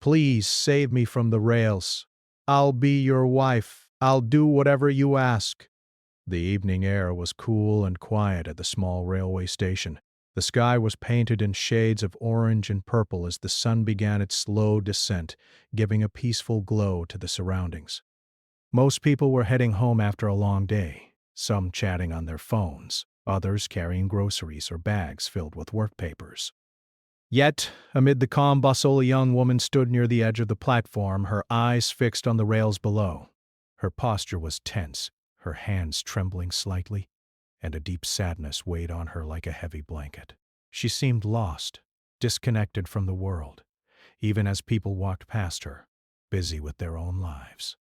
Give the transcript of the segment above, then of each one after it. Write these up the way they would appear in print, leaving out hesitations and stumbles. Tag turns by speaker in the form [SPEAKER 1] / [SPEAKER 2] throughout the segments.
[SPEAKER 1] Please save me from the rails. I'll be your wife. I'll do whatever you ask." The evening air was cool and quiet at the small railway station. The sky was painted in shades of orange and purple as the sun began its slow descent, giving a peaceful glow to the surroundings. Most people were heading home after a long day, some chatting on their phones, others carrying groceries or bags filled with work papers. Yet, amid the calm bustle, a young woman stood near the edge of the platform, her eyes fixed on the rails below. Her posture was tense, her hands trembling slightly, and a deep sadness weighed on her like a heavy blanket. She seemed lost, disconnected from the world, even as people walked past her, busy with their own lives.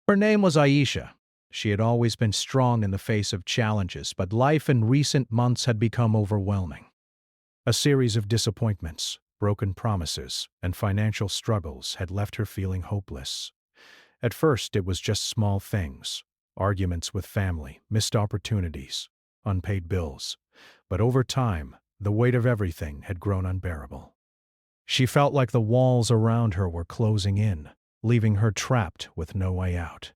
[SPEAKER 1] Her name was Aisha. She had always been strong in the face of challenges, but life in recent months had become overwhelming. A series of disappointments, broken promises, and financial struggles had left her feeling hopeless. At first, it was just small things: arguments with family, missed opportunities, unpaid bills. But over time, the weight of everything had grown unbearable. She felt like the walls around her were closing in, leaving her trapped with no way out.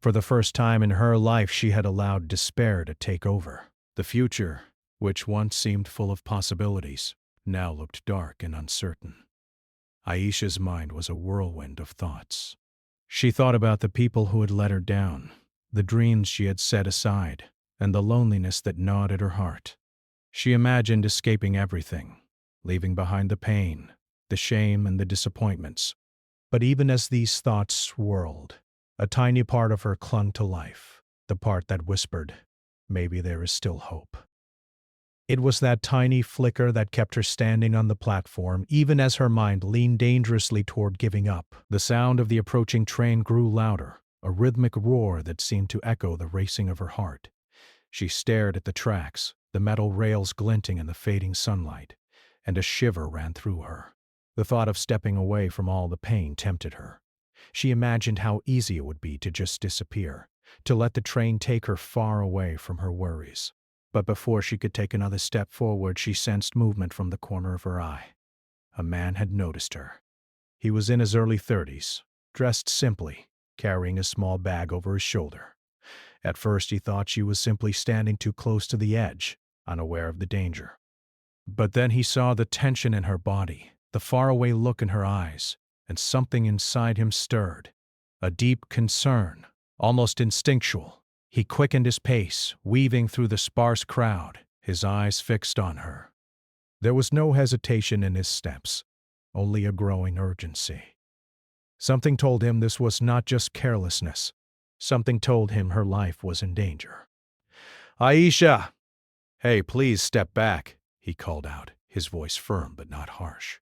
[SPEAKER 1] For the first time in her life, she had allowed despair to take over. The future, which once seemed full of possibilities, now looked dark and uncertain. Aisha's mind was a whirlwind of thoughts. She thought about the people who had let her down, the dreams she had set aside, and the loneliness that gnawed at her heart. She imagined escaping everything, leaving behind the pain, the shame, and the disappointments. But even as these thoughts swirled, a tiny part of her clung to life, the part that whispered, "Maybe there is still hope." It was that tiny flicker that kept her standing on the platform, even as her mind leaned dangerously toward giving up. The sound of the approaching train grew louder, a rhythmic roar that seemed to echo the racing of her heart. She stared at the tracks, the metal rails glinting in the fading sunlight, and a shiver ran through her. The thought of stepping away from all the pain tempted her. She imagined how easy it would be to just disappear, to let the train take her far away from her worries. But before she could take another step forward, she sensed movement from the corner of her eye. A man had noticed her. He was in his early 30s, dressed simply, carrying a small bag over his shoulder. At first he thought she was simply standing too close to the edge, unaware of the danger. But then he saw the tension in her body, the faraway look in her eyes, and something inside him stirred. A deep concern, almost instinctual. He quickened his pace, weaving through the sparse crowd, his eyes fixed on her. There was no hesitation in his steps, only a growing urgency. Something told him this was not just carelessness. Something told him her life was in danger. "Aisha!" "Hey, please step back," he called out, his voice firm but not harsh.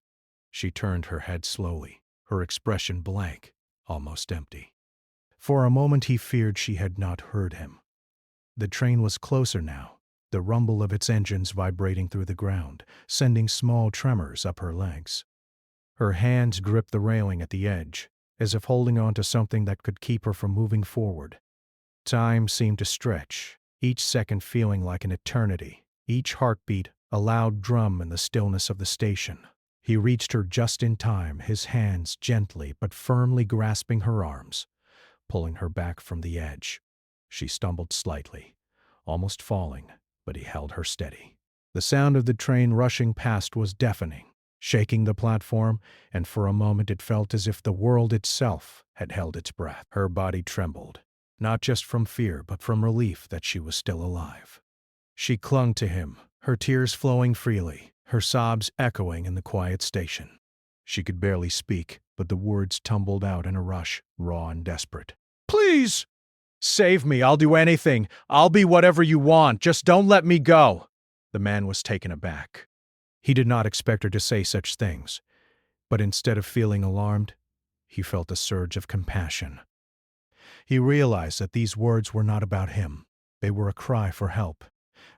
[SPEAKER 1] She turned her head slowly, her expression blank, almost empty. For a moment he feared she had not heard him. The train was closer now, the rumble of its engines vibrating through the ground, sending small tremors up her legs. Her hands gripped the railing at the edge, as if holding on to something that could keep her from moving forward. Time seemed to stretch, each second feeling like an eternity, each heartbeat a loud drum in the stillness of the station. He reached her just in time, his hands gently but firmly grasping her arms, pulling her back from the edge. She stumbled slightly, almost falling, but he held her steady. The sound of the train rushing past was deafening, shaking the platform, and for a moment it felt as if the world itself had held its breath. Her body trembled, not just from fear but from relief that she was still alive. She clung to him, her tears flowing freely, her sobs echoing in the quiet station. She could barely speak, but the words tumbled out in a rush, raw and desperate. "Please! Save me, I'll do anything. I'll be whatever you want, just don't let me go." The man was taken aback. He did not expect her to say such things, but instead of feeling alarmed, he felt a surge of compassion. He realized that these words were not about him. They were a cry for help,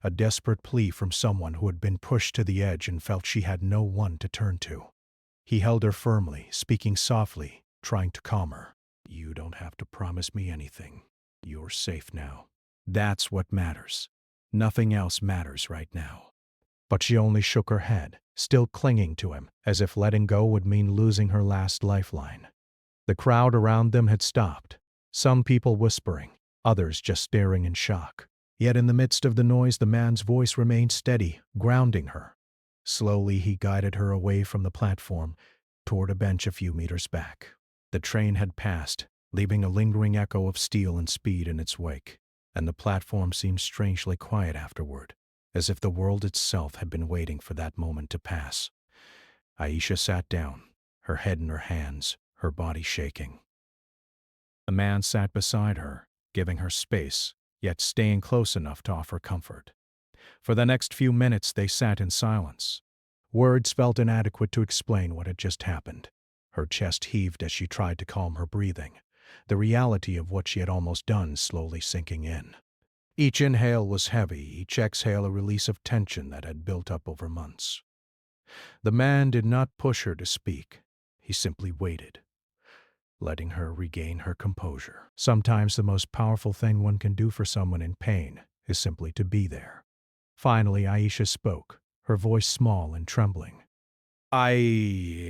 [SPEAKER 1] a desperate plea from someone who had been pushed to the edge and felt she had no one to turn to. He held her firmly, speaking softly, trying to calm her. "You don't have to promise me anything. You're safe now. That's what matters. Nothing else matters right now." But she only shook her head, still clinging to him, as if letting go would mean losing her last lifeline. The crowd around them had stopped, some people whispering, others just staring in shock. Yet in the midst of the noise, the man's voice remained steady, grounding her. Slowly he guided her away from the platform, toward a bench a few meters back. The train had passed, leaving a lingering echo of steel and speed in its wake, and the platform seemed strangely quiet afterward, as if the world itself had been waiting for that moment to pass. Aisha sat down, her head in her hands, her body shaking. The man sat beside her, giving her space, yet staying close enough to offer comfort. For the next few minutes they sat in silence. Words felt inadequate to explain what had just happened. Her chest heaved as she tried to calm her breathing, the reality of what she had almost done slowly sinking in. Each inhale was heavy, each exhale a release of tension that had built up over months. The man did not push her to speak. He simply waited, letting her regain her composure. Sometimes the most powerful thing one can do for someone in pain is simply to be there. Finally, Aisha spoke, her voice small and trembling. I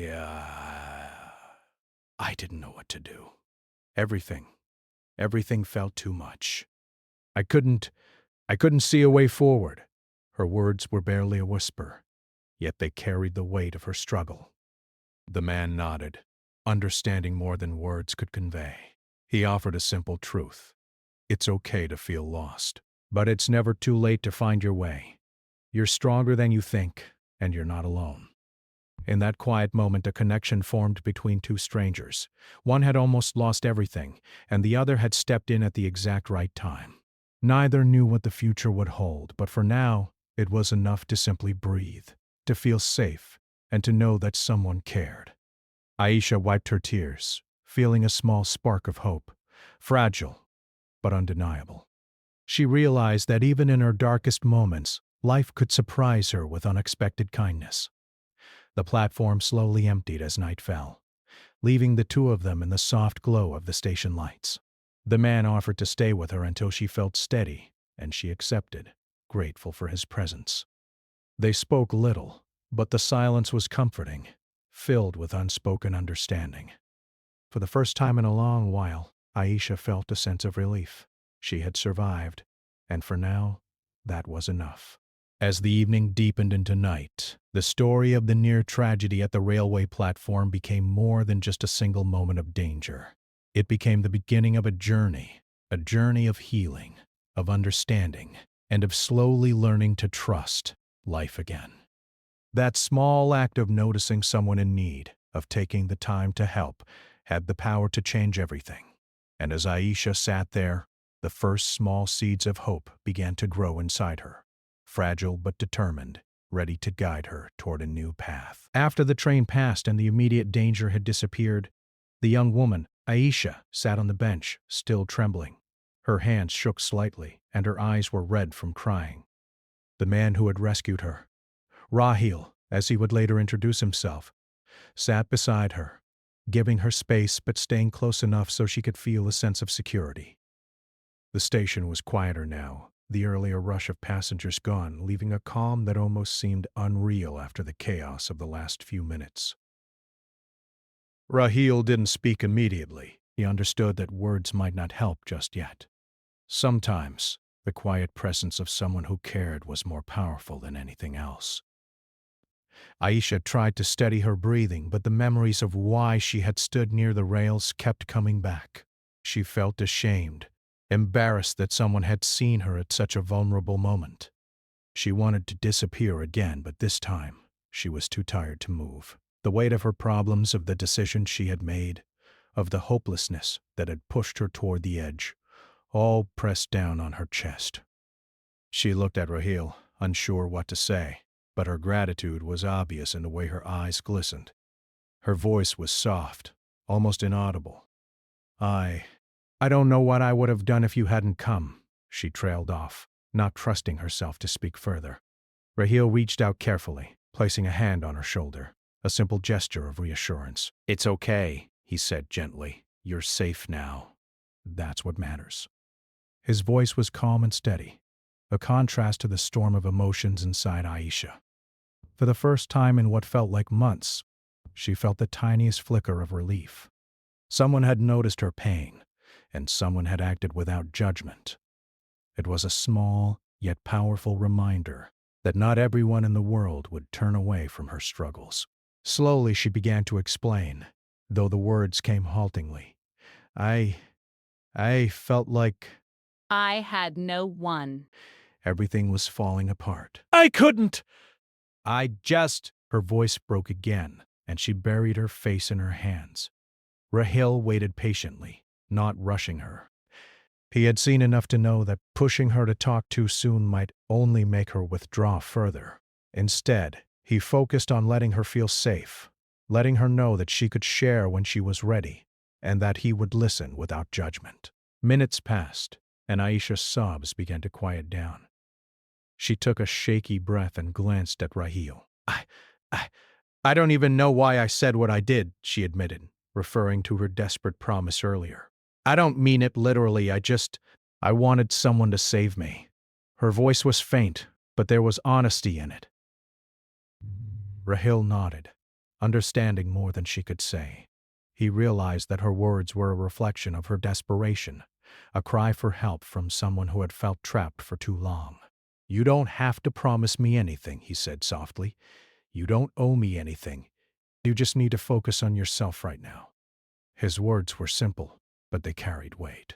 [SPEAKER 1] didn't know what to do. Everything felt too much. I couldn't see a way forward. Her words were barely a whisper, yet they carried the weight of her struggle. The man nodded, understanding more than words could convey. He offered a simple truth. It's okay to feel lost, but it's never too late to find your way. You're stronger than you think, and you're not alone. In that quiet moment, a connection formed between two strangers. One had almost lost everything, and the other had stepped in at the exact right time. Neither knew what the future would hold, but for now, it was enough to simply breathe, to feel safe, and to know that someone cared. Aisha wiped her tears, feeling a small spark of hope, fragile, but undeniable. She realized that even in her darkest moments, life could surprise her with unexpected kindness. The platform slowly emptied as night fell, leaving the two of them in the soft glow of the station lights. The man offered to stay with her until she felt steady, and she accepted, grateful for his presence. They spoke little, but the silence was comforting, filled with unspoken understanding. For the first time in a long while, Aisha felt a sense of relief. She had survived, and for now, that was enough. As the evening deepened into night, the story of the near tragedy at the railway platform became more than just a single moment of danger. It became the beginning of a journey of healing, of understanding, and of slowly learning to trust life again. That small act of noticing someone in need, of taking the time to help, had the power to change everything. And as Aisha sat there, the first small seeds of hope began to grow inside her, fragile but determined, ready to guide her toward a new path. After the train passed and the immediate danger had disappeared, the young woman, Aisha, sat on the bench, still trembling. Her hands shook slightly, and her eyes were red from crying. The man who had rescued her, Rahil, as he would later introduce himself, sat beside her, giving her space but staying close enough so she could feel a sense of security. The station was quieter now, the earlier rush of passengers gone, leaving a calm that almost seemed unreal after the chaos of the last few minutes. Rahil didn't speak immediately. He understood that words might not help just yet. Sometimes, the quiet presence of someone who cared was more powerful than anything else. Aisha tried to steady her breathing, but the memories of why she had stood near the rails kept coming back. She felt ashamed, embarrassed that someone had seen her at such a vulnerable moment. She wanted to disappear again, but this time, she was too tired to move. The weight of her problems, of the decisions she had made, of the hopelessness that had pushed her toward the edge, all pressed down on her chest. She looked at Rahil, unsure what to say, but her gratitude was obvious in the way her eyes glistened. Her voice was soft, almost inaudible. I don't know what I would have done if you hadn't come, she trailed off, not trusting herself to speak further. Rahil reached out carefully, placing a hand on her shoulder, a simple gesture of reassurance. "It's okay," he said gently. "You're safe now. That's what matters." His voice was calm and steady, a contrast to the storm of emotions inside Aisha. For the first time in what felt like months, she felt the tiniest flicker of relief. Someone had noticed her pain, and someone had acted without judgment. It was a small, yet powerful reminder that not everyone in the world would turn away from her struggles. Slowly she began to explain, though the words came haltingly. I felt like
[SPEAKER 2] I had no one.
[SPEAKER 1] everything was falling apart. I couldn't! Her voice broke again, and she buried her face in her hands. Rahil waited patiently, not rushing her. He had seen enough to know that pushing her to talk too soon might only make her withdraw further. Instead, he focused on letting her feel safe, letting her know that she could share when she was ready, and that he would listen without judgment. Minutes passed, and Aisha's sobs began to quiet down. She took a shaky breath and glanced at Rahil. I don't even know why I said what I did, she admitted, referring to her desperate promise earlier. I don't mean it literally, I wanted someone to save me. Her voice was faint, but there was honesty in it. Rahil nodded, understanding more than she could say. He realized that her words were a reflection of her desperation, a cry for help from someone who had felt trapped for too long. You don't have to promise me anything, he said softly. You don't owe me anything. You just need to focus on yourself right now. His words were simple, but they carried weight.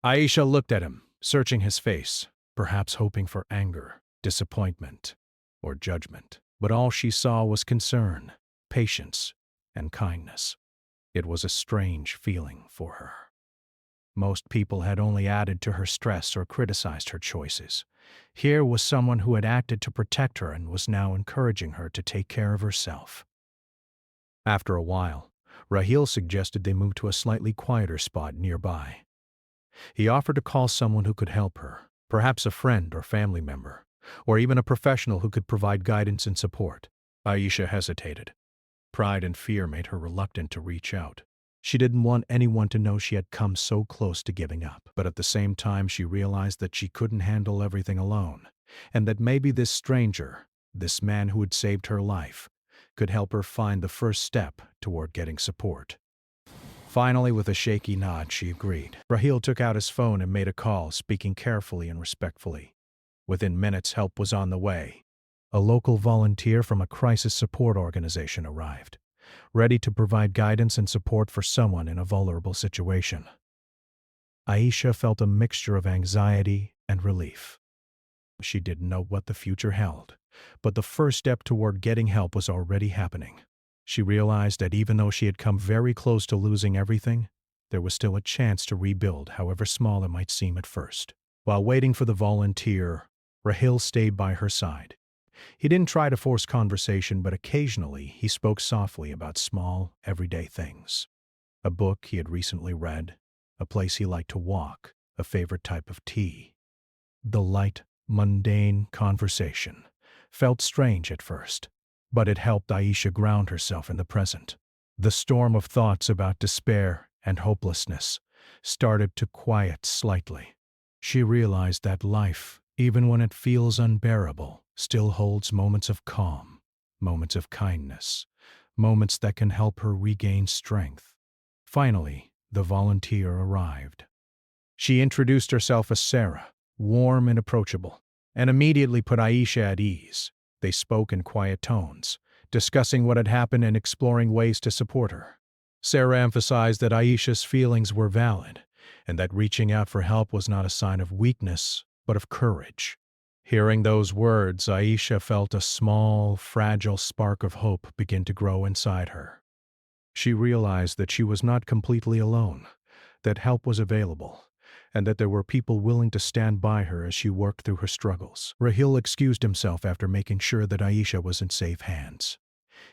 [SPEAKER 1] Aisha looked at him, searching his face, perhaps hoping for anger, disappointment, or judgment. But all she saw was concern, patience, and kindness. It was a strange feeling for her. Most people had only added to her stress or criticized her choices. Here was someone who had acted to protect her and was now encouraging her to take care of herself. After a while, Rahil suggested they move to a slightly quieter spot nearby. He offered to call someone who could help her, perhaps a friend or family member, or even a professional who could provide guidance and support. Aisha hesitated. Pride and fear made her reluctant to reach out. She didn't want anyone to know she had come so close to giving up, but at the same time she realized that she couldn't handle everything alone, and that maybe this stranger, this man who had saved her life, could help her find the first step toward getting support. Finally, with a shaky nod, she agreed. Rahil took out his phone and made a call, speaking carefully and respectfully. Within minutes, help was on the way. A local volunteer from a crisis support organization arrived, ready to provide guidance and support for someone in a vulnerable situation. Aisha felt a mixture of anxiety and relief. She didn't know what the future held, but the first step toward getting help was already happening. She realized that even though she had come very close to losing everything, there was still a chance to rebuild, however small it might seem at first. While waiting for the volunteer, Rahil stayed by her side. He didn't try to force conversation, but occasionally he spoke softly about small, everyday things. A book he had recently read, a place he liked to walk, a favorite type of tea. The light, mundane conversation felt strange at first, but it helped Aisha ground herself in the present. The storm of thoughts about despair and hopelessness started to quiet slightly. She realized that life, even when it feels unbearable, still holds moments of calm, moments of kindness, moments that can help her regain strength. Finally, the volunteer arrived. She introduced herself as Sarah, warm and approachable, and immediately put Aisha at ease. They spoke in quiet tones, discussing what had happened and exploring ways to support her. Sarah emphasized that Aisha's feelings were valid, and that reaching out for help was not a sign of weakness, but of courage. Hearing those words, Aisha felt a small, fragile spark of hope begin to grow inside her. She realized that she was not completely alone, that help was available, and that there were people willing to stand by her as she worked through her struggles. Rahil excused himself after making sure that Aisha was in safe hands.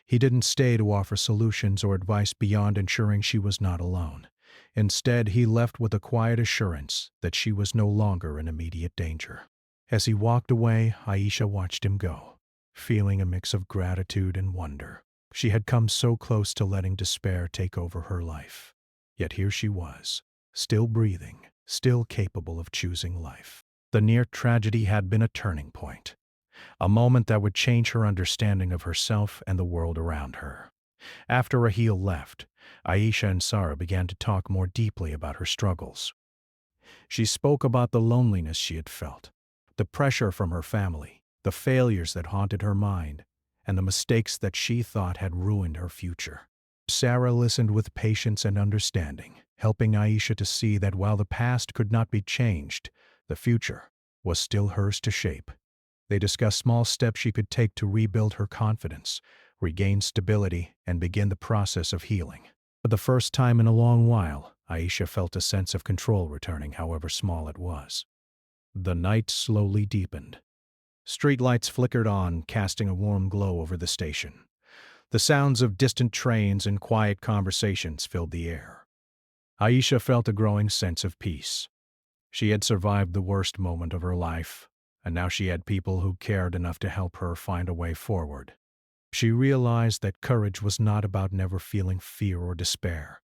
[SPEAKER 1] He didn't stay to offer solutions or advice beyond ensuring she was not alone. Instead, he left with a quiet assurance that she was no longer in immediate danger. As he walked away, Aisha watched him go, feeling a mix of gratitude and wonder. She had come so close to letting despair take over her life. Yet here she was, still breathing, still capable of choosing life. The near tragedy had been a turning point. a moment that would change her understanding of herself and the world around her. After Raheel left, Aisha and Sarah began to talk more deeply about her struggles. She spoke about the loneliness she had felt, the pressure from her family, the failures that haunted her mind, and the mistakes that she thought had ruined her future. Sarah listened with patience and understanding, helping Aisha to see that while the past could not be changed, the future was still hers to shape. They discussed small steps she could take to rebuild her confidence, regain stability, and begin the process of healing. For the first time in a long while, Aisha felt a sense of control returning, however small it was. The night slowly deepened. Streetlights flickered on, casting a warm glow over the station. The sounds of distant trains and quiet conversations filled the air. Aisha felt a growing sense of peace. She had survived the worst moment of her life, and now she had people who cared enough to help her find a way forward. She realized that courage was not about never feeling fear or despair.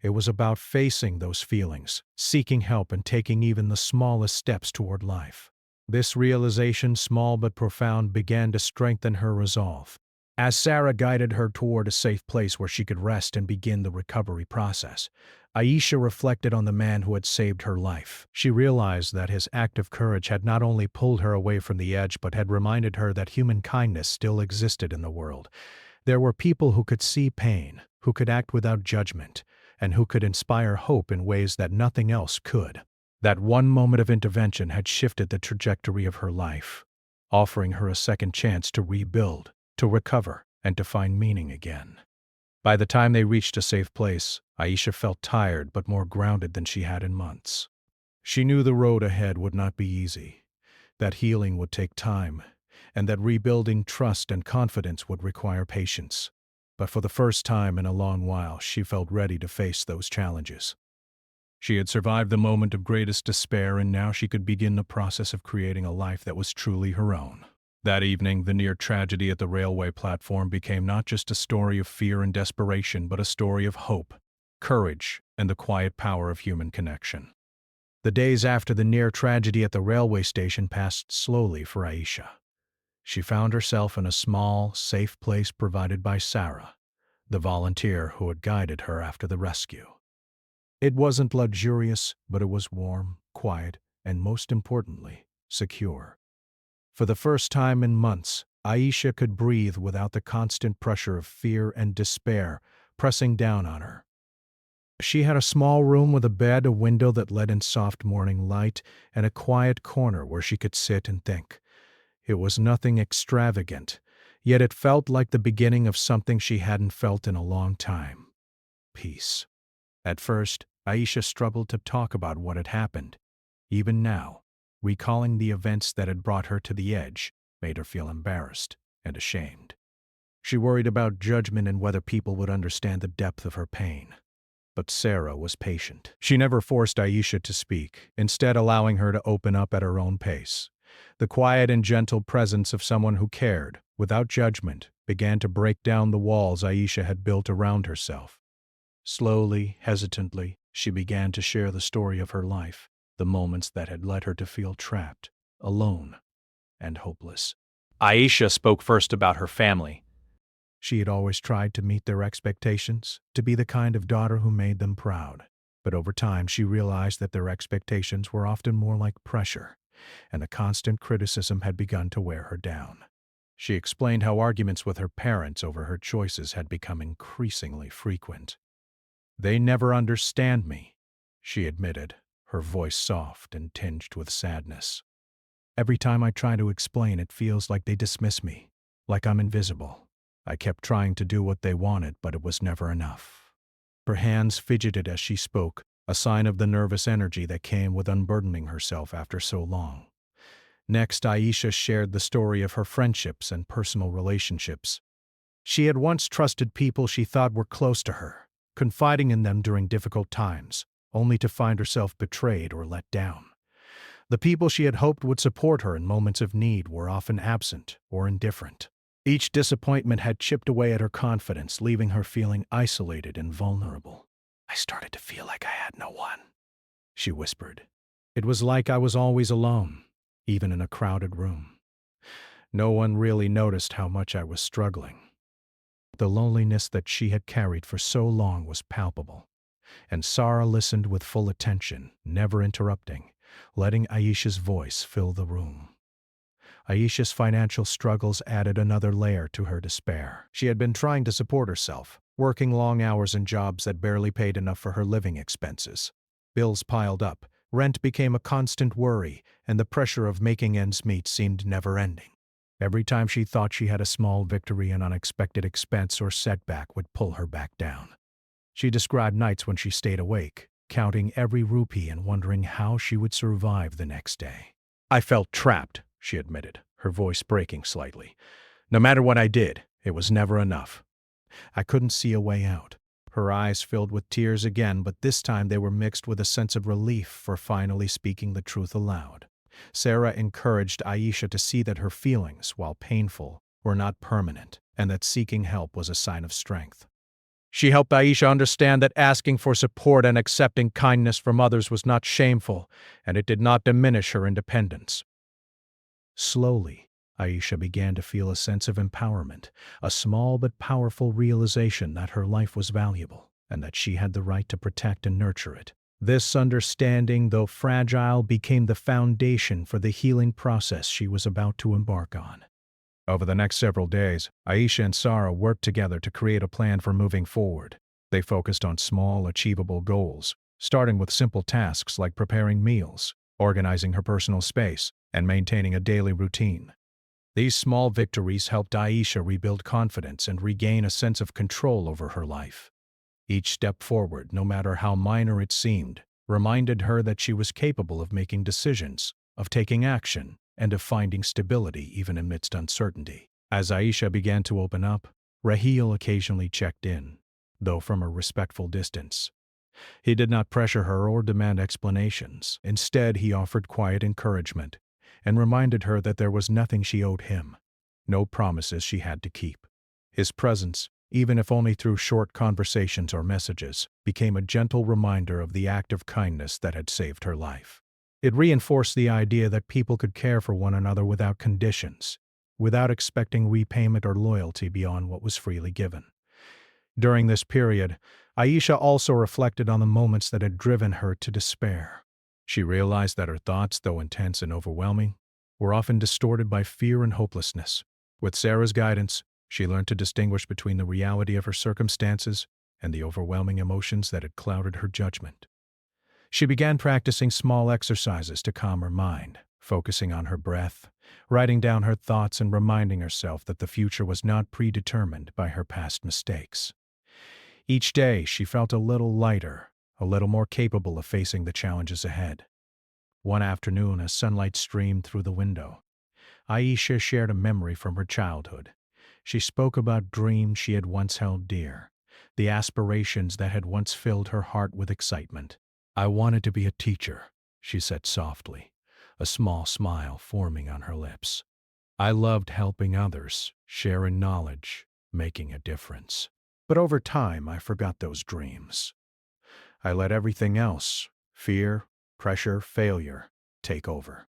[SPEAKER 1] It was about facing those feelings, seeking help, and taking even the smallest steps toward life. This realization, small but profound, began to strengthen her resolve. As Sarah guided her toward a safe place where she could rest and begin the recovery process, Aisha reflected on the man who had saved her life. She realized that his act of courage had not only pulled her away from the edge but had reminded her that human kindness still existed in the world. There were people who could see pain, who could act without judgment, and who could inspire hope in ways that nothing else could. That one moment of intervention had shifted the trajectory of her life, offering her a second chance to rebuild, to recover, and to find meaning again. By the time they reached a safe place, Aisha felt tired but more grounded than she had in months. She knew the road ahead would not be easy, that healing would take time, and that rebuilding trust and confidence would require patience. But for the first time in a long while, she felt ready to face those challenges. She had survived the moment of greatest despair, and now she could begin the process of creating a life that was truly her own. That evening, the near tragedy at the railway platform became not just a story of fear and desperation, but a story of hope, courage, and the quiet power of human connection. The days after the near tragedy at the railway station passed slowly for Aisha. She found herself in a small, safe place provided by Sarah, the volunteer who had guided her after the rescue. It wasn't luxurious, but it was warm, quiet, and most importantly, secure. For the first time in months, Aisha could breathe without the constant pressure of fear and despair pressing down on her. She had a small room with a bed, a window that let in soft morning light, and a quiet corner where she could sit and think. It was nothing extravagant, yet it felt like the beginning of something she hadn't felt in a long time. Peace. At first, Aisha struggled to talk about what had happened. Even now, recalling the events that had brought her to the edge made her feel embarrassed and ashamed. She worried about judgment and whether people would understand the depth of her pain. But Sarah was patient. She never forced Aisha to speak, instead allowing her to open up at her own pace. The quiet and gentle presence of someone who cared, without judgment, began to break down the walls Aisha had built around herself. Slowly, hesitantly, she began to share the story of her life, the moments that had led her to feel trapped, alone, and hopeless. Aisha spoke first about her family. She had always tried to meet their expectations, to be the kind of daughter who made them proud. But over time, she realized that their expectations were often more like pressure, and the constant criticism had begun to wear her down. She explained how arguments with her parents over her choices had become increasingly frequent. "They never understand me," she admitted, her voice soft and tinged with sadness. "Every time I try to explain, it feels like they dismiss me, like I'm invisible. I kept trying to do what they wanted, but it was never enough." Her hands fidgeted as she spoke, a sign of the nervous energy that came with unburdening herself after so long. Next, Aisha shared the story of her friendships and personal relationships. She had once trusted people she thought were close to her, confiding in them during difficult times, only to find herself betrayed or let down. The people she had hoped would support her in moments of need were often absent or indifferent. Each disappointment had chipped away at her confidence, leaving her feeling isolated and vulnerable. "I started to feel like I had no one," she whispered. "It was like I was always alone, even in a crowded room." No one really noticed how much I was struggling. The loneliness that she had carried for so long was palpable, and Sarah listened with full attention, never interrupting, letting Aisha's voice fill the room. Aisha's financial struggles added another layer to her despair. She had been trying to support herself, working long hours in jobs that barely paid enough for her living expenses. Bills piled up, rent became a constant worry, and the pressure of making ends meet seemed never-ending. Every time she thought she had a small victory, an unexpected expense or setback would pull her back down. She described nights when she stayed awake, counting every rupee and wondering how she would survive the next day. I felt trapped, she admitted, her voice breaking slightly. No matter what I did, it was never enough. I couldn't see a way out. Her eyes filled with tears again, but this time they were mixed with a sense of relief for finally speaking the truth aloud. Sarah encouraged Aisha to see that her feelings, while painful, were not permanent, and that seeking help was a sign of strength. She helped Aisha understand that asking for support and accepting kindness from others was not shameful, and it did not diminish her independence. Slowly, Aisha began to feel a sense of empowerment, a small but powerful realization that her life was valuable, and that she had the right to protect and nurture it. This understanding, though fragile, became the foundation for the healing process she was about to embark on. Over the next several days, Aisha and Sarah worked together to create a plan for moving forward. They focused on small, achievable goals, starting with simple tasks like preparing meals, organizing her personal space, and maintaining a daily routine. These small victories helped Aisha rebuild confidence and regain a sense of control over her life. Each step forward, no matter how minor it seemed, reminded her that she was capable of making decisions, of taking action, and of finding stability even amidst uncertainty. As Aisha began to open up, Raheel occasionally checked in, though from a respectful distance. He did not pressure her or demand explanations. Instead, he offered quiet encouragement and reminded her that there was nothing she owed him, no promises she had to keep. His presence, even if only through short conversations or messages, became a gentle reminder of the act of kindness that had saved her life. It reinforced the idea that people could care for one another without conditions, without expecting repayment or loyalty beyond what was freely given. During this period, Aisha also reflected on the moments that had driven her to despair. She realized that her thoughts, though intense and overwhelming, were often distorted by fear and hopelessness. With Sarah's guidance, she learned to distinguish between the reality of her circumstances and the overwhelming emotions that had clouded her judgment. She began practicing small exercises to calm her mind, focusing on her breath, writing down her thoughts and reminding herself that the future was not predetermined by her past mistakes. Each day, she felt a little lighter, a little more capable of facing the challenges ahead. One afternoon, as sunlight streamed through the window, Aisha shared a memory from her childhood. She spoke about dreams she had once held dear, the aspirations that had once filled her heart with excitement. "I wanted to be a teacher," she said softly, a small smile forming on her lips. "I loved helping others, sharing knowledge, making a difference. But over time, I forgot those dreams. I let everything else, fear, pressure, failure, take over."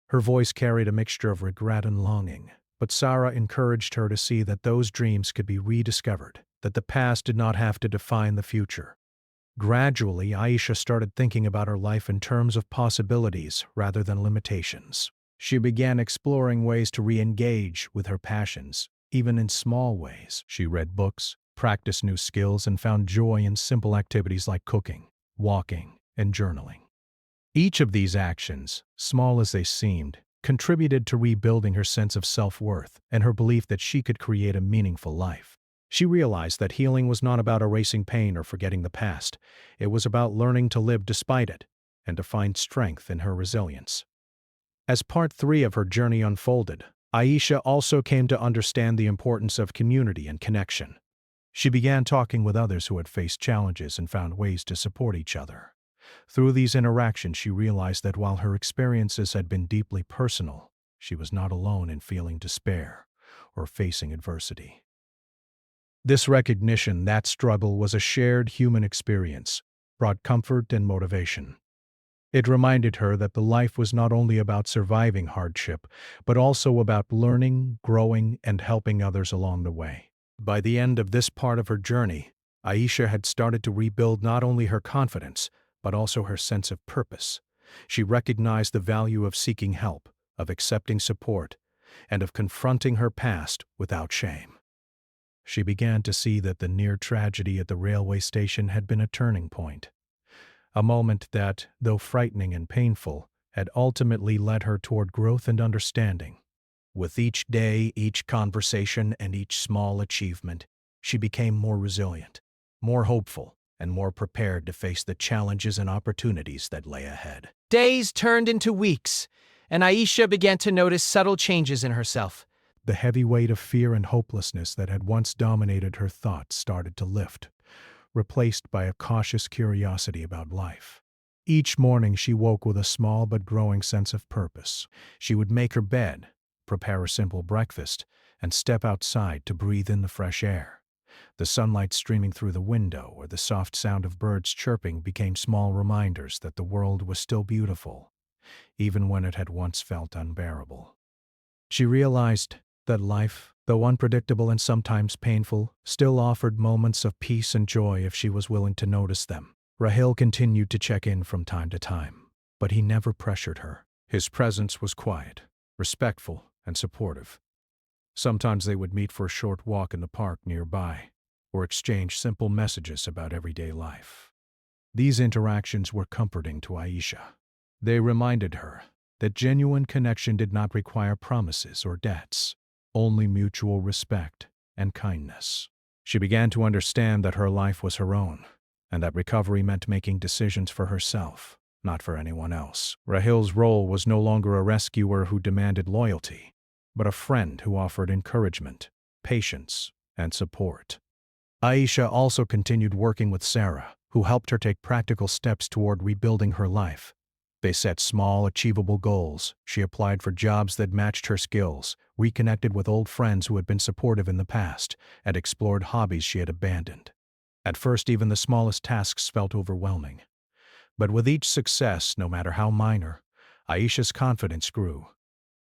[SPEAKER 1] Her voice carried a mixture of regret and longing, but Sarah encouraged her to see that those dreams could be rediscovered, that the past did not have to define the future. Gradually, Aisha started thinking about her life in terms of possibilities rather than limitations. She began exploring ways to re-engage with her passions, even in small ways. She read books, practiced new skills, and found joy in simple activities like cooking, walking, and journaling. Each of these actions, small as they seemed, contributed to rebuilding her sense of self-worth and her belief that she could create a meaningful life. She realized that healing was not about erasing pain or forgetting the past. It was about learning to live despite it and to find strength in her resilience. As part 3 of her journey unfolded, Aisha also came to understand the importance of community and connection. She began talking with others who had faced challenges and found ways to support each other. Through these interactions, she realized that while her experiences had been deeply personal, she was not alone in feeling despair or facing adversity. This recognition that struggle was a shared human experience brought comfort and motivation. It reminded her that the life was not only about surviving hardship, but also about learning, growing, and helping others along the way. By the end of this part of her journey, Aisha had started to rebuild not only her confidence, but also her sense of purpose. She recognized the value of seeking help, of accepting support, and of confronting her past without shame. She began to see that the near tragedy at the railway station had been a turning point. A moment that, though frightening and painful, had ultimately led her toward growth and understanding. With each day, each conversation, and each small achievement, she became more resilient, more hopeful, and more prepared to face the challenges and opportunities that lay ahead.
[SPEAKER 3] Days turned into weeks, and Aisha began to notice subtle changes in herself.
[SPEAKER 1] The heavy weight of fear and hopelessness that had once dominated her thoughts started to lift, replaced by a cautious curiosity about life. Each morning she woke with a small but growing sense of purpose. She would make her bed, prepare a simple breakfast, and step outside to breathe in the fresh air. The sunlight streaming through the window or the soft sound of birds chirping became small reminders that the world was still beautiful, even when it had once felt unbearable. She realized that life, though unpredictable and sometimes painful, still offered moments of peace and joy if she was willing to notice them. Rahil continued to check in from time to time, but he never pressured her. His presence was quiet, respectful, and supportive. Sometimes they would meet for a short walk in the park nearby, or exchange simple messages about everyday life. These interactions were comforting to Aisha. They reminded her that genuine connection did not require promises or debts, only mutual respect and kindness. She began to understand that her life was her own, and that recovery meant making decisions for herself, not for anyone else. Rahil's role was no longer a rescuer who demanded loyalty, but a friend who offered encouragement, patience, and support. Aisha also continued working with Sarah, who helped her take practical steps toward rebuilding her life. They set small, achievable goals. She applied for jobs that matched her skills, reconnected with old friends who had been supportive in the past, and explored hobbies she had abandoned. At first, even the smallest tasks felt overwhelming. But with each success, no matter how minor, Aisha's confidence grew.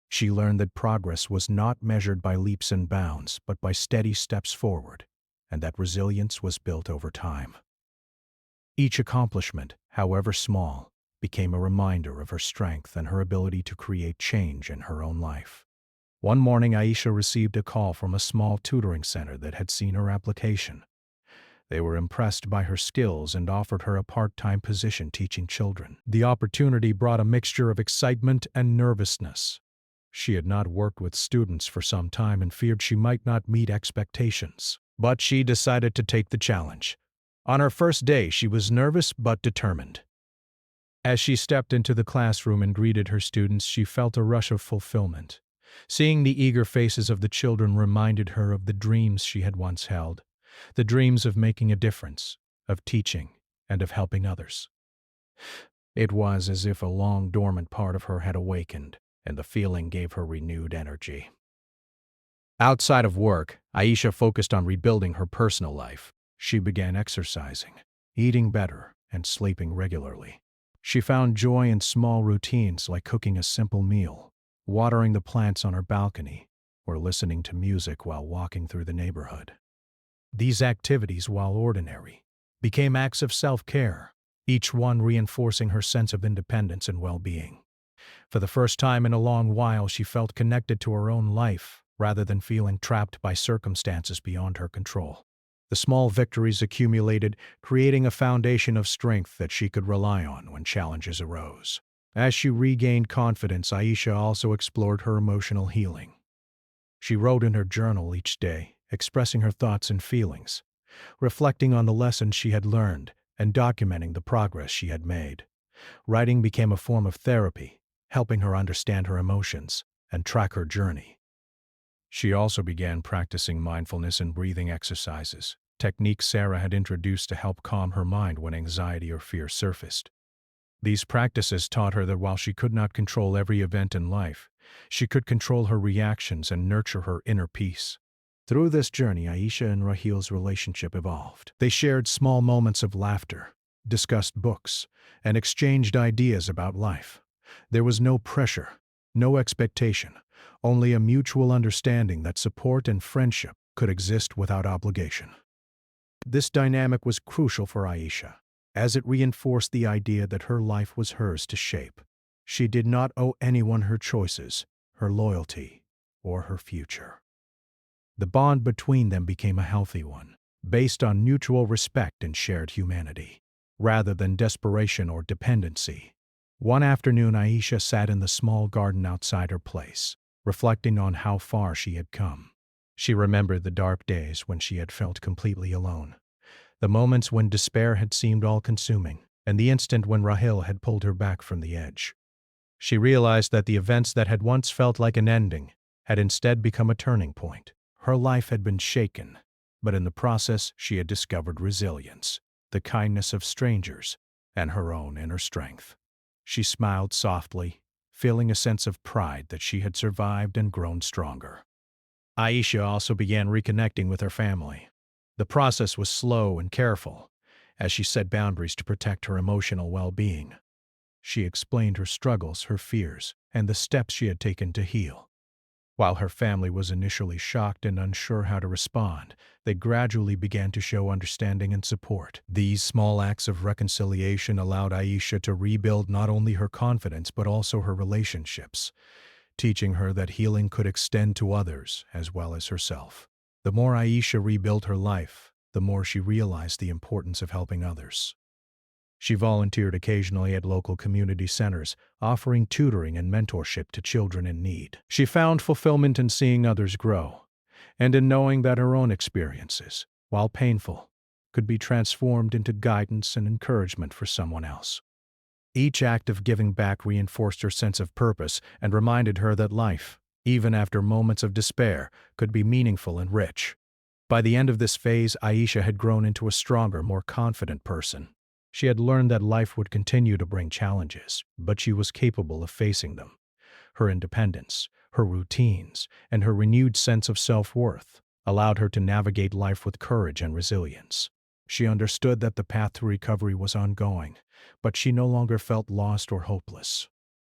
[SPEAKER 1] She learned that progress was not measured by leaps and bounds, but by steady steps forward, and that resilience was built over time. Each accomplishment, however small, became a reminder of her strength and her ability to create change in her own life. One morning, Aisha received a call from a small tutoring center that had seen her application. They were impressed by her skills and offered her a part-time position teaching children. The opportunity brought a mixture of excitement and nervousness. She had not worked with students for some time and feared she might not meet expectations. But she decided to take the challenge. On her first day, she was nervous but determined. As she stepped into the classroom and greeted her students, she felt a rush of fulfillment. Seeing the eager faces of the children reminded her of the dreams she had once held, the dreams of making a difference, of teaching, and of helping others. It was as if a long dormant part of her had awakened, and the feeling gave her renewed energy. Outside of work, Aisha focused on rebuilding her personal life. She began exercising, eating better, and sleeping regularly. She found joy in small routines like cooking a simple meal, watering the plants on her balcony, or listening to music while walking through the neighborhood. These activities, while ordinary, became acts of self-care, each one reinforcing her sense of independence and well-being. For the first time in a long while, she felt connected to her own life, rather than feeling trapped by circumstances beyond her control. The small victories accumulated, creating a foundation of strength that she could rely on when challenges arose. As she regained confidence, Aisha also explored her emotional healing. She wrote in her journal each day, expressing her thoughts and feelings, reflecting on the lessons she had learned, and documenting the progress she had made. Writing became a form of therapy, helping her understand her emotions and track her journey. She also began practicing mindfulness and breathing exercises, techniques Sarah had introduced to help calm her mind when anxiety or fear surfaced. These practices taught her that while she could not control every event in life, she could control her reactions and nurture her inner peace. Through this journey, Aisha and Rahil's relationship evolved. They shared small moments of laughter, discussed books, and exchanged ideas about life. There was no pressure, no expectation, only a mutual understanding that support and friendship could exist without obligation. This dynamic was crucial for Aisha, as it reinforced the idea that her life was hers to shape. She did not owe anyone her choices, her loyalty, or her future. The bond between them became a healthy one, based on mutual respect and shared humanity, rather than desperation or dependency. One afternoon, Aisha sat in the small garden outside her place, reflecting on how far she had come. She remembered the dark days when she had felt completely alone, the moments when despair had seemed all-consuming, and the instant when Rahil had pulled her back from the edge. She realized that the events that had once felt like an ending had instead become a turning point. Her life had been shaken, but in the process she had discovered resilience, the kindness of strangers, and her own inner strength. She smiled softly, feeling a sense of pride that she had survived and grown stronger. Aisha also began reconnecting with her family. The process was slow and careful, as she set boundaries to protect her emotional well-being. She explained her struggles, her fears, and the steps she had taken to heal. While her family was initially shocked and unsure how to respond, they gradually began to show understanding and support. These small acts of reconciliation allowed Aisha to rebuild not only her confidence but also her relationships, teaching her that healing could extend to others as well as herself. The more Aisha rebuilt her life, the more she realized the importance of helping others. She volunteered occasionally at local community centers, offering tutoring and mentorship to children in need. She found fulfillment in seeing others grow, and in knowing that her own experiences, while painful, could be transformed into guidance and encouragement for someone else. Each act of giving back reinforced her sense of purpose and reminded her that life, even after moments of despair, could be meaningful and rich. By the end of this phase, Aisha had grown into a stronger, more confident person. She had learned that life would continue to bring challenges, but she was capable of facing them. Her independence, her routines, and her renewed sense of self-worth allowed her to navigate life with courage and resilience. She understood that the path to recovery was ongoing, but she no longer felt lost or hopeless.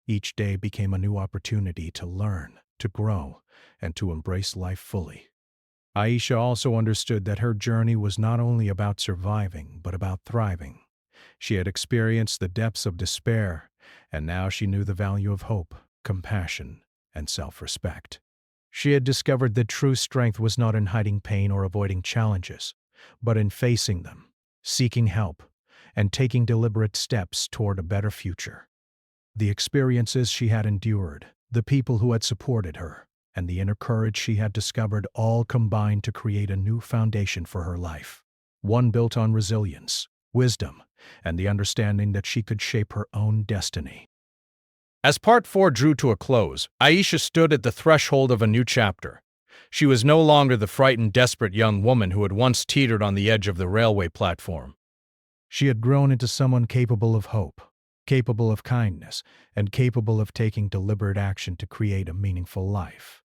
[SPEAKER 1] Each day became a new opportunity to learn, to grow, and to embrace life fully. Aisha also understood that her journey was not only about surviving, but about thriving. She had experienced the depths of despair, and now she knew the value of hope, compassion, and self-respect. She had discovered that true strength was not in hiding pain or avoiding challenges, but in facing them, seeking help, and taking deliberate steps toward a better future. The experiences she had endured, the people who had supported her, and the inner courage she had discovered all combined to create a new foundation for her life, one built on resilience, wisdom, and the understanding that she could shape her own destiny. As Part 4 drew to a close, Aisha stood at the threshold of a new chapter. She was no longer the frightened, desperate young woman who had once teetered on the edge of the railway platform. She had grown into someone capable of hope, capable of kindness, and capable of taking deliberate action to create a meaningful life.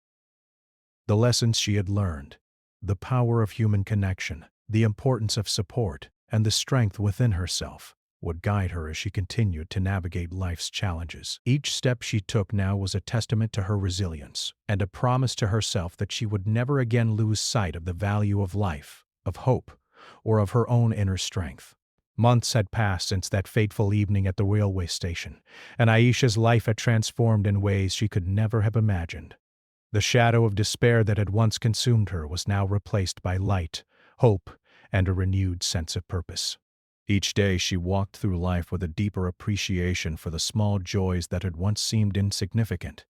[SPEAKER 1] The lessons she had learned, the power of human connection, the importance of support, and the strength within herself would guide her as she continued to navigate life's challenges. Each step she took now was a testament to her resilience and a promise to herself that she would never again lose sight of the value of life, of hope, or of her own inner strength. Months had passed since that fateful evening at the railway station, and Aisha's life had transformed in ways she could never have imagined. The shadow of despair that had once consumed her was now replaced by light, hope, and a renewed sense of purpose. Each day she walked through life with a deeper appreciation for the small joys that had once seemed insignificant.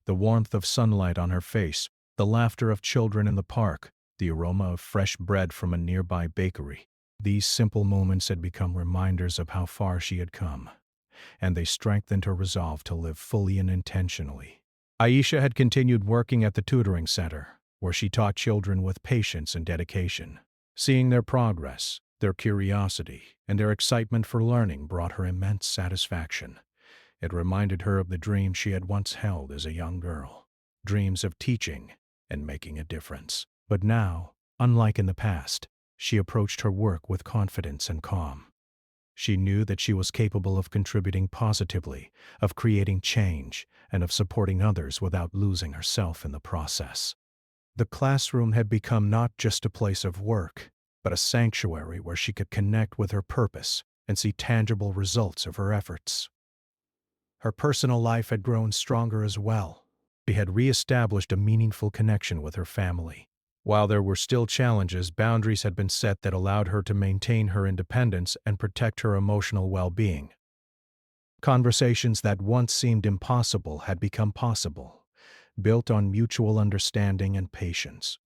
[SPEAKER 1] The warmth of sunlight on her face, the laughter of children in the park, the aroma of fresh bread from a nearby bakery. These simple moments had become reminders of how far she had come, and they strengthened her resolve to live fully and intentionally. Aisha had continued working at the tutoring center, where she taught children with patience and dedication. Seeing their progress, their curiosity, and their excitement for learning brought her immense satisfaction. It reminded her of the dreams she had once held as a young girl, dreams of teaching and making a difference. But now, unlike in the past, she approached her work with confidence and calm. She knew that she was capable of contributing positively, of creating change, and of supporting others without losing herself in the process. The classroom had become not just a place of work, but a sanctuary where she could connect with her purpose and see tangible results of her efforts. Her personal life had grown stronger as well. She had reestablished a meaningful connection with her family. While there were still challenges, boundaries had been set that allowed her to maintain her independence and protect her emotional well-being. Conversations that once seemed impossible had become possible, built on mutual understanding and patience.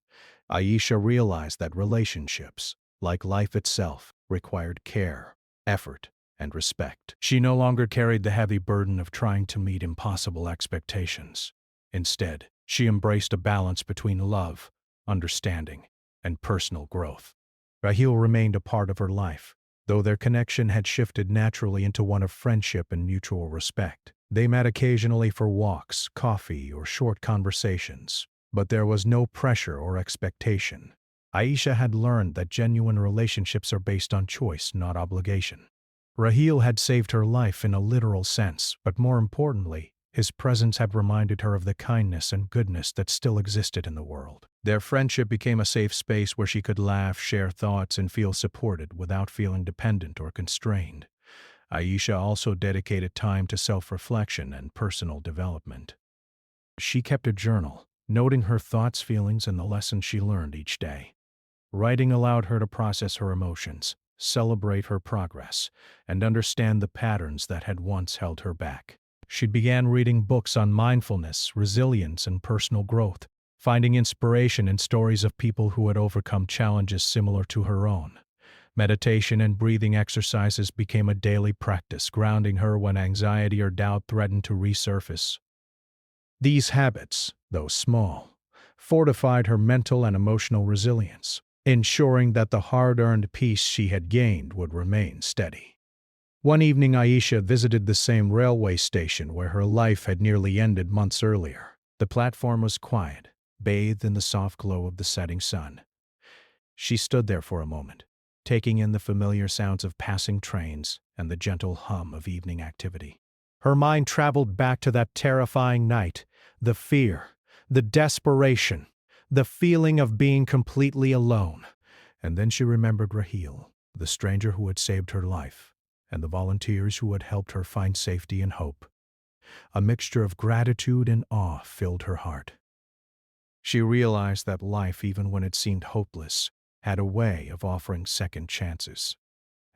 [SPEAKER 1] Aisha realized that relationships, like life itself, required care, effort, and respect. She no longer carried the heavy burden of trying to meet impossible expectations. Instead, she embraced a balance between love, understanding, and personal growth. Raheel remained a part of her life, though their connection had shifted naturally into one of friendship and mutual respect. They met occasionally for walks, coffee, or short conversations, but there was no pressure or expectation. Aisha had learned that genuine relationships are based on choice, not obligation. Raheel had saved her life in a literal sense, but more importantly, his presence had reminded her of the kindness and goodness that still existed in the world. Their friendship became a safe space where she could laugh, share thoughts, and feel supported without feeling dependent or constrained. Aisha also dedicated time to self-reflection and personal development. She kept a journal, noting her thoughts, feelings, and the lessons she learned each day. Writing allowed her to process her emotions, celebrate her progress, and understand the patterns that had once held her back. She began reading books on mindfulness, resilience, and personal growth, finding inspiration in stories of people who had overcome challenges similar to her own. Meditation and breathing exercises became a daily practice, grounding her when anxiety or doubt threatened to resurface. These habits, though small, fortified her mental and emotional resilience, ensuring that the hard-earned peace she had gained would remain steady. One evening, Aisha visited the same railway station where her life had nearly ended months earlier. The platform was quiet, bathed in the soft glow of the setting sun. She stood there for a moment, taking in the familiar sounds of passing trains and the gentle hum of evening activity. Her mind traveled back to that terrifying night, the fear, the desperation, the feeling of being completely alone. And then she remembered Raheel, the stranger who had saved her life, and the volunteers who had helped her find safety and hope. A mixture of gratitude and awe filled her heart. She realized that life, even when it seemed hopeless, had a way of offering second chances.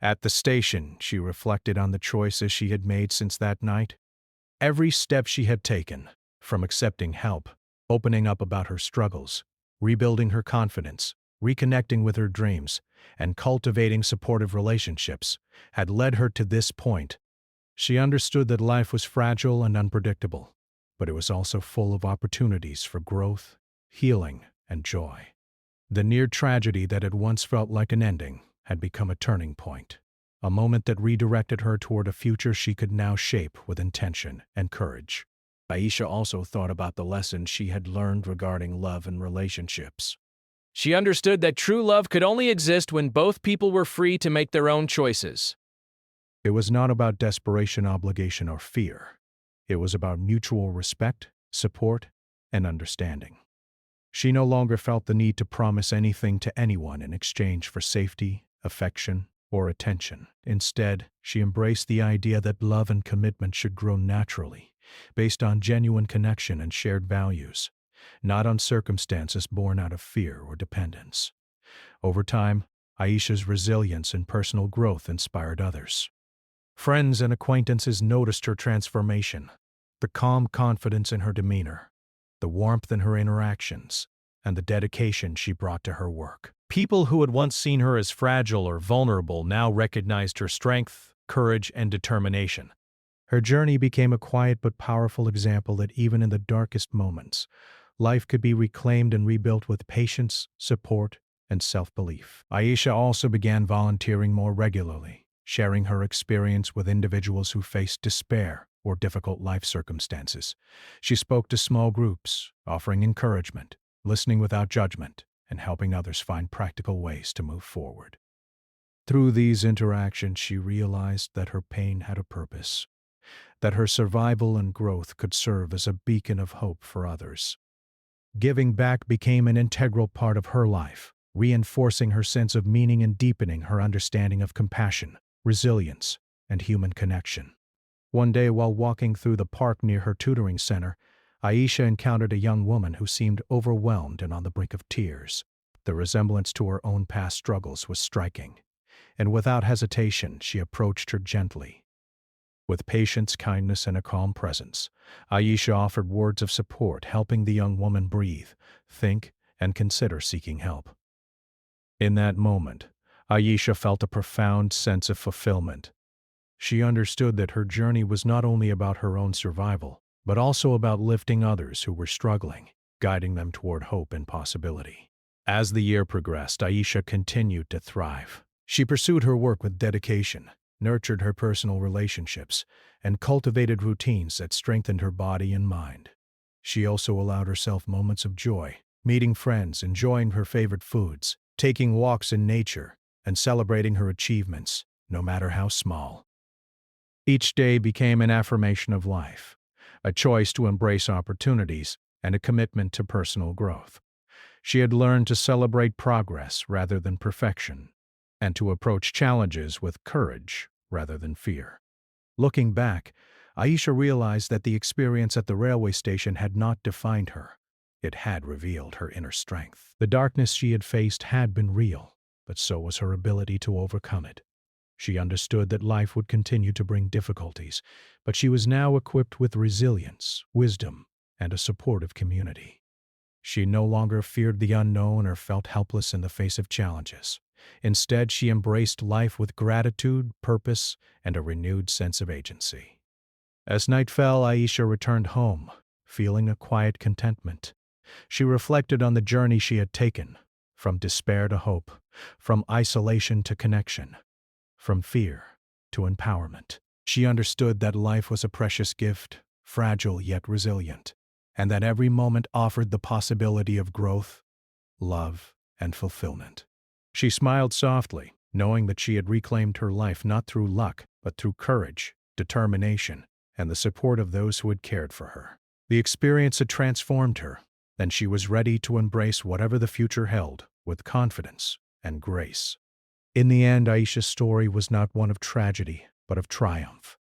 [SPEAKER 1] At the station, she reflected on the choices she had made since that night. Every step she had taken, from accepting help, opening up about her struggles, rebuilding her confidence, reconnecting with her dreams, and cultivating supportive relationships, had led her to this point. She understood that life was fragile and unpredictable, but it was also full of opportunities for growth, healing, and joy. The near tragedy that had once felt like an ending had become a turning point, a moment that redirected her toward a future she could now shape with intention and courage. Aisha also thought about the lessons she had learned regarding love and relationships.
[SPEAKER 3] She understood that true love could only exist when both people were free to make their own choices.
[SPEAKER 1] It was not about desperation, obligation, or fear. It was about mutual respect, support, and understanding. She no longer felt the need to promise anything to anyone in exchange for safety, affection, or attention. Instead, she embraced the idea that love and commitment should grow naturally, based on genuine connection and shared values, not on circumstances born out of fear or dependence. Over time, Aisha's resilience and personal growth inspired others. Friends and acquaintances noticed her transformation, the calm confidence in her demeanor, the warmth in her interactions, and the dedication she brought to her work. People who had once seen her as fragile or vulnerable now recognized her strength, courage, and determination. Her journey became a quiet but powerful example that even in the darkest moments, life could be reclaimed and rebuilt with patience, support, and self-belief. Aisha also began volunteering more regularly, sharing her experience with individuals who faced despair or difficult life circumstances. She spoke to small groups, offering encouragement, listening without judgment, and helping others find practical ways to move forward. Through these interactions, she realized that her pain had a purpose, that her survival and growth could serve as a beacon of hope for others. Giving back became an integral part of her life, reinforcing her sense of meaning and deepening her understanding of compassion, resilience, and human connection. One day, while walking through the park near her tutoring center, Aisha encountered a young woman who seemed overwhelmed and on the brink of tears. The resemblance to her own past struggles was striking, and without hesitation, she approached her gently. With patience, kindness, and a calm presence, Aisha offered words of support, helping the young woman breathe, think, and consider seeking help. In that moment, Aisha felt a profound sense of fulfillment. She understood that her journey was not only about her own survival, but also about lifting others who were struggling, guiding them toward hope and possibility. As the year progressed, Aisha continued to thrive. She pursued her work with dedication, nurtured her personal relationships, and cultivated routines that strengthened her body and mind. She also allowed herself moments of joy, meeting friends, enjoying her favorite foods, taking walks in nature, and celebrating her achievements, no matter how small. Each day became an affirmation of life, a choice to embrace opportunities, and a commitment to personal growth. She had learned to celebrate progress rather than perfection, and to approach challenges with courage rather than fear. Looking back, Aisha realized that the experience at the railway station had not defined her. It had revealed her inner strength. The darkness she had faced had been real, but so was her ability to overcome it. She understood that life would continue to bring difficulties, but she was now equipped with resilience, wisdom, and a supportive community. She no longer feared the unknown or felt helpless in the face of challenges. Instead, she embraced life with gratitude, purpose, and a renewed sense of agency. As night fell, Aisha returned home, feeling a quiet contentment. She reflected on the journey she had taken, from despair to hope, from isolation to connection, from fear to empowerment. She understood that life was a precious gift, fragile yet resilient, and that every moment offered the possibility of growth, love, and fulfillment. She smiled softly, knowing that she had reclaimed her life not through luck, but through courage, determination, and the support of those who had cared for her. The experience had transformed her, and she was ready to embrace whatever the future held with confidence and grace. In the end, Aisha's story was not one of tragedy, but of triumph.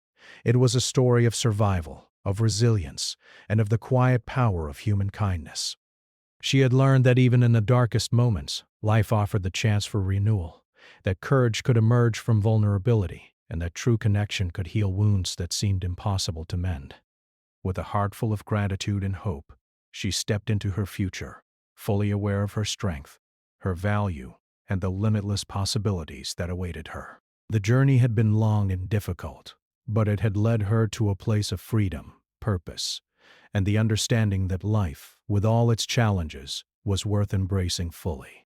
[SPEAKER 1] It was a story of survival, of resilience, and of the quiet power of human kindness. She had learned that even in the darkest moments, life offered the chance for renewal, that courage could emerge from vulnerability, and that true connection could heal wounds that seemed impossible to mend. With a heart full of gratitude and hope, she stepped into her future, fully aware of her strength, her value, and the limitless possibilities that awaited her. The journey had been long and difficult, but it had led her to a place of freedom, purpose, and the understanding that life, with all its challenges, was worth embracing fully.